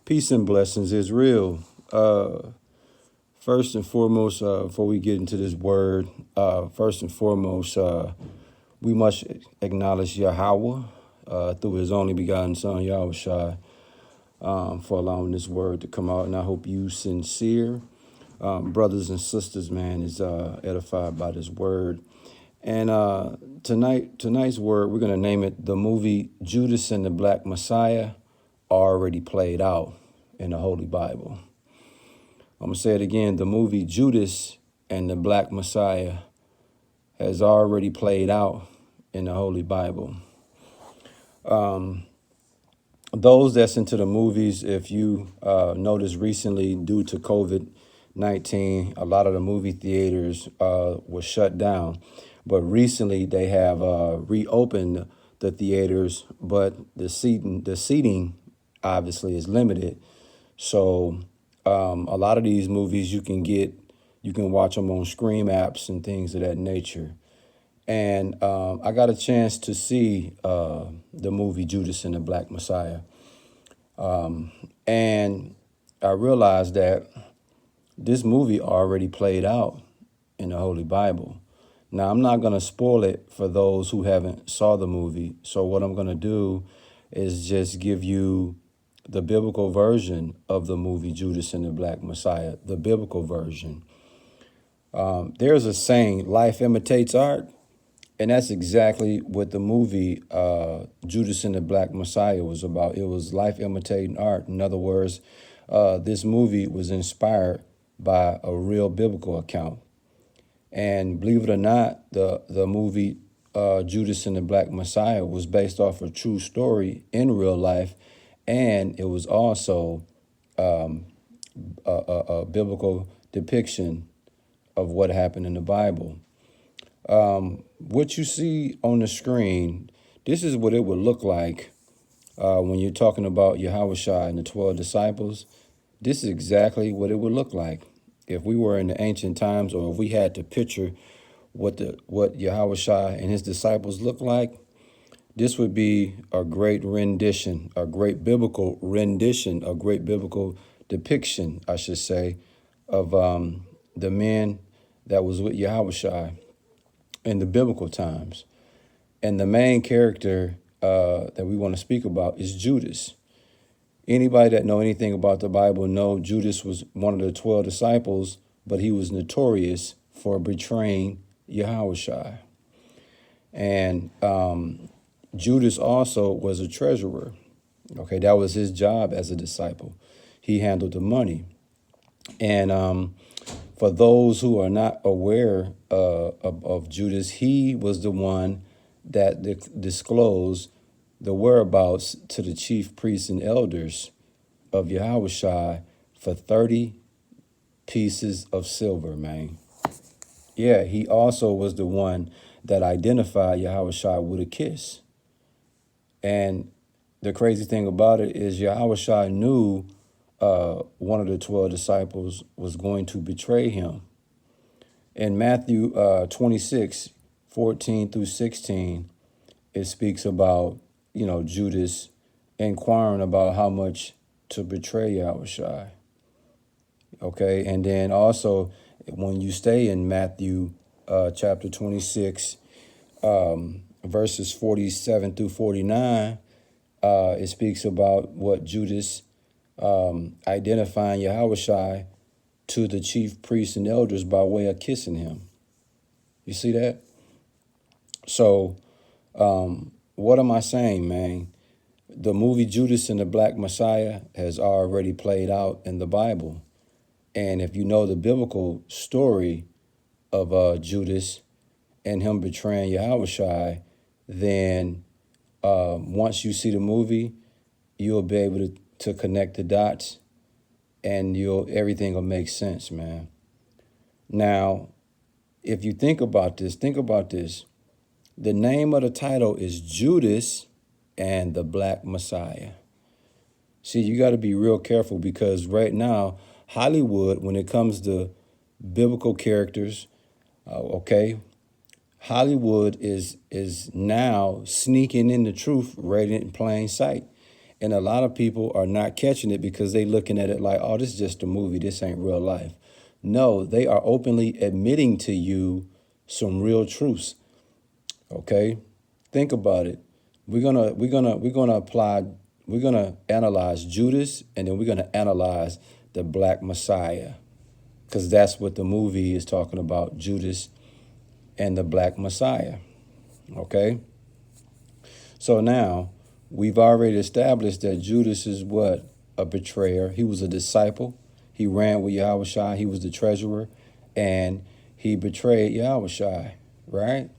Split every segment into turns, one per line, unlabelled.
Peace and blessings is real. First and foremost, before we get into this word, first and foremost, we must acknowledge Yahweh through his only begotten son, Yahweh for allowing this word to come out. And I hope you sincere brothers and sisters, man, is edified by this word. And tonight's word, we're going to name it the movie Judas and the Black Messiah already played out in the Holy Bible. I'm going to say it again. The movie Judas and the Black Messiah has already played out in the Holy Bible. Those that's into the movies, if you noticed recently, due to COVID-19, a lot of the movie theaters were shut down. But recently they have reopened the theaters, but the seating obviously is limited. So a lot of these movies you can watch them on Scream apps and things of that nature. And I got a chance to see the movie Judas and the Black Messiah. And I realized that this movie already played out in the Holy Bible. Now, I'm not going to spoil it for those who haven't saw the movie. So what I'm going to do is just give you the biblical version of the movie Judas and the Black Messiah, the biblical version. There's a saying, life imitates art. And that's exactly what the movie Judas and the Black Messiah was about. It was life imitating art. In other words, this movie was inspired by a real biblical account. And believe it or not, the movie Judas and the Black Messiah was based off a true story in real life. And it was also a biblical depiction of what happened in the Bible. What you see on the screen, this is what it would look like when you're talking about Yahushua and the 12 disciples. This is exactly what it would look like if we were in the ancient times, or if we had to picture what Yahushua and his disciples look like. This would be a great rendition, a great biblical rendition, a great biblical depiction, I should say, of the men that was with Yahushua in the biblical times. And the main character that we want to speak about is Judas. Anybody that know anything about the Bible know Judas was one of the 12 disciples, but he was notorious for betraying Yahushua. And Judas also was a treasurer. Okay, that was his job as a disciple. He handled the money. And for those who are not aware of Judas, he was the one that disclosed the whereabouts to the chief priests and elders of Yahushua for 30 pieces of silver, man. Yeah, he also was the one that identified Yahushua with a kiss. And the crazy thing about it is Yahushua knew one of the 12 disciples was going to betray him. In Matthew 26:14 through 16, it speaks about, Judas inquiring about how much to betray Yahushua. Okay, and then also when you stay in Matthew chapter 26, verses 47 through 49, it speaks about what Judas identifying Yahushua to the chief priests and elders by way of kissing him. You see that? So what am I saying, man? The movie Judas and the Black Messiah has already played out in the Bible. And if you know the biblical story of Judas and him betraying Yahushua, then once you see the movie, you'll be able to connect the dots, and everything will make sense, man. Now, if you think about this. The name of the title is Judas and the Black Messiah. See, you got to be real careful, because right now, Hollywood, when it comes to biblical characters, Hollywood is now sneaking in the truth right in plain sight. And a lot of people are not catching it because they looking at it like, oh, this is just a movie. This ain't real life. No, they are openly admitting to you some real truths. Okay? Think about it. We're gonna analyze Judas, and then we're gonna analyze the Black Messiah. Because that's what the movie is talking about, Judas and the Black Messiah. Okay? So now we've already established that Judas is what? A betrayer. He was a disciple. He ran with Yahushua. He was the treasurer. And he betrayed Yahushua, right?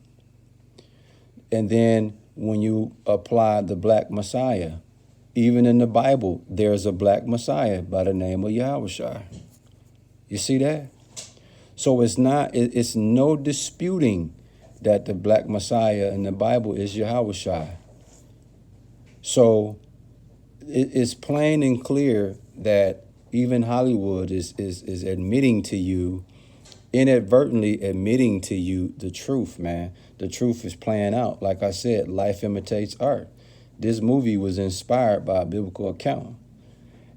And then when you apply the Black Messiah, even in the Bible, there's a Black Messiah by the name of Yahushua. You see that? So it's no disputing that the Black Messiah in the Bible is Yahushua. So it's plain and clear that even Hollywood is admitting to you, inadvertently admitting to you the truth, man. The truth is playing out. Like I said, life imitates art. This movie was inspired by a biblical account.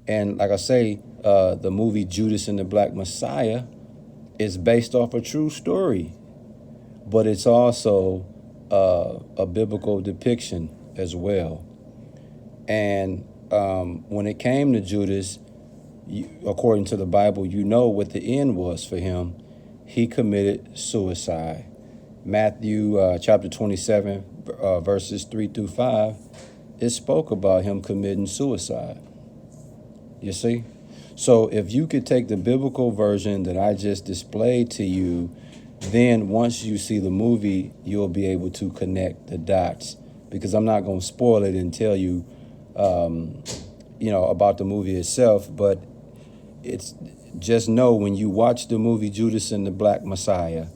And like I say, the movie Judas and the Black Messiah is based off a true story. But it's also a biblical depiction as well. And when it came to Judas, according to the Bible, you know what the end was for him. He committed suicide. Matthew chapter 27, verses 3-5, it spoke about him committing suicide. You see? So if you could take the biblical version that I just displayed to you, then once you see the movie, you'll be able to connect the dots. Because I'm not going to spoil it and tell you, about the movie itself. But it's just know when you watch the movie Judas and the Black Messiah,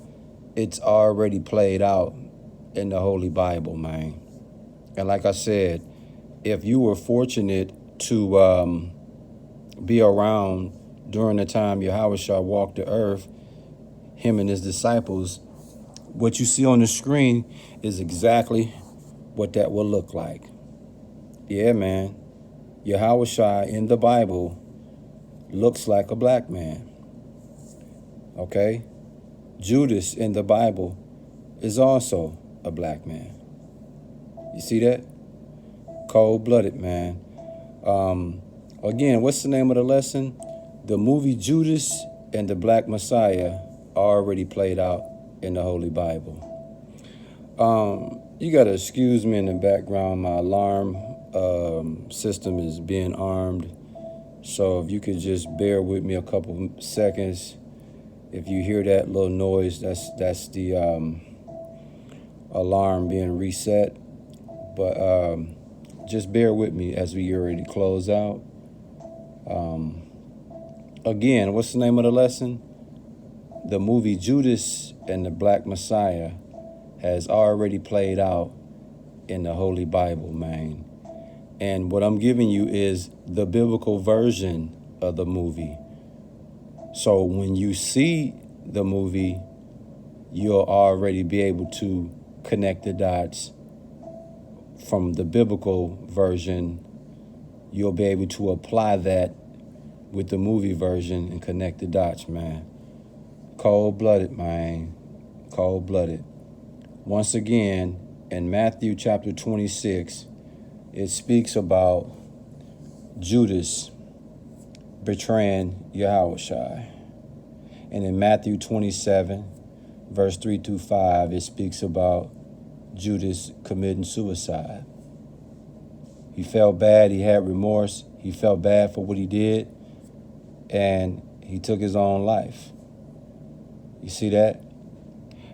it's already played out in the Holy Bible, man. And like I said, if you were fortunate to be around during the time Yahushua walked the earth, him and his disciples, what you see on the screen is exactly what that will look like. Yeah, man. Yahushua in the Bible looks like a black man. Okay? Judas in the Bible is also a black man. You see that? Cold-blooded, man. Again, what's the name of the lesson? The movie Judas and the Black Messiah already played out in the Holy Bible. You got to excuse me in the background. My alarm system is being armed. So if you could just bear with me a couple seconds. If you hear that little noise, that's the alarm being reset. But just bear with me as we get ready to close out. Again, what's the name of the lesson? The movie Judas and the Black Messiah has already played out in the Holy Bible, man. And what I'm giving you is the biblical version of the movie. So when you see the movie, you'll already be able to connect the dots from the biblical version. You'll be able to apply that with the movie version and connect the dots, man. Cold-blooded, man. Cold-blooded. Once again, in Matthew chapter 26, it speaks about Judas betraying Yahushua. And in Matthew 27, verse 3-5, it speaks about Judas committing suicide. He felt bad. He had remorse. He felt bad for what he did. And he took his own life. You see that?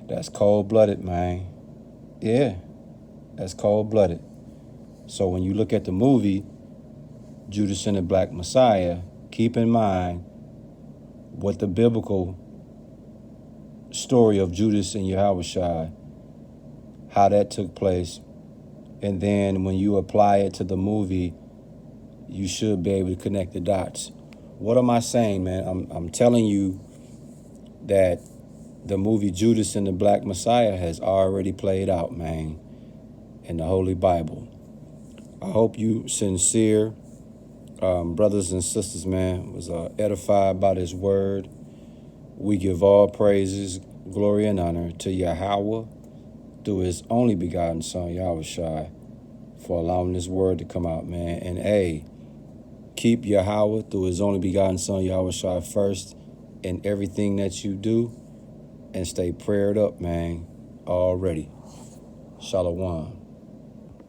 That's cold-blooded, man. Yeah, that's cold-blooded. So when you look at the movie, Judas and the Black Messiah, keep in mind what the biblical story of Judas and Yahushua, how that took place. And then when you apply it to the movie, you should be able to connect the dots. What am I saying, man? I'm telling you that the movie Judas and the Black Messiah has already played out, man, in the Holy Bible. I hope you sincere brothers and sisters, man, was edified by this word. We give all praises, glory, and honor to Yahweh through his only begotten son, Yahushai, for allowing this word to come out, man. And hey, keep Yahweh through his only begotten son, Yahushai, first in everything that you do, and stay prayed up, man, already. Shalom.